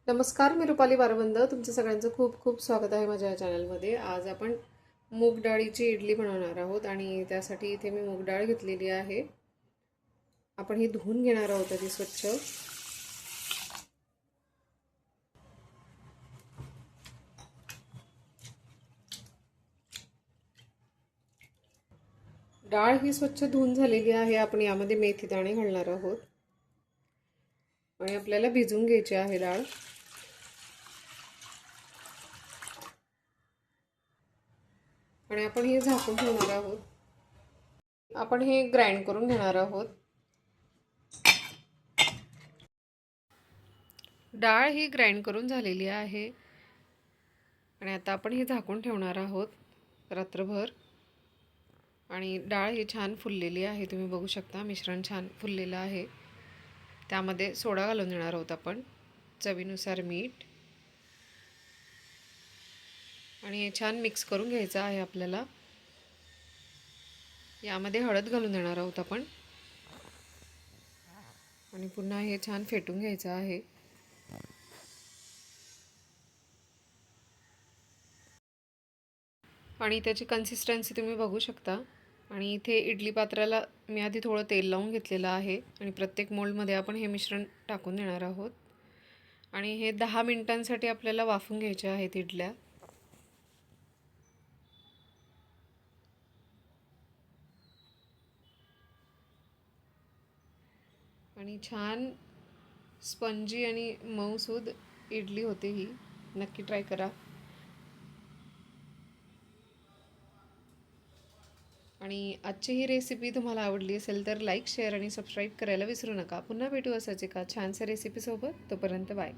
नमस्कार, मी रुपाली बारवंद. तुमचं सगळ्यांचं खूप खूप स्वागत आहे माझ्या या चॅनलमध्ये. आज आपण मूग डाळीची इडली बनवणार आहोत आणि त्यासाठी इथे मी मूग डाळ घेतलेली आहे. आपण ही धुवून घेणार आहोत आधी स्वच्छ. डाळ ही स्वच्छ धुवून झालेली आहे. आपण यामध्ये मेथी दाणे घालणार आहोत आणि आपल्याला भिजवून घ्यायची आहे डाळ. आणि आपण हे झाकून ठेवणार आहोत. आपण हे ग्राइंड करून घेणार आहोत. डाळ ही ग्राइंड करून झालेली आहे आणि आता आपण हे झाकून ठेवणार आहोत रात्रभर. आणि डाळ ही छान फुललेली आहे, तुम्ही बघू शकता. मिश्रण छान फुललेलं आहे. त्यामध्ये सोडा घालून देणार आहोत आपण, चवीनुसार मीठ, आणि हे छान मिक्स करून घ्यायचं आहे आपल्याला. यामध्ये हळद घालून देणार आहोत आपण आणि पुन्हा हे छान फेटून घ्यायचं आहे. आणि त्याची कन्सिस्टन्सी तुम्ही बघू शकता. आणि इथे इडली पात्राला मी आधी थोडं तेल लावून घेतलेलं आहे आणि प्रत्येक मोल्डमध्ये आपण हे मिश्रण टाकून देणार आहोत. आणि हे 10 मिनिटांसाठी आपल्याला वाफून घ्यायचे आहेत इडल्या. आणि छान स्पंजी आणि मऊसूद इडली होते ही. नक्की ट्राय करा. आणि आजची ही रेसिपी तुम्हाला आवडली असेल तर लाईक, शेअर आणि सबस्क्राईब करायला विसरू नका. पुन्हा भेटू असाच एका छानशा रेसिपीसोबत. तोपर्यंत बाय.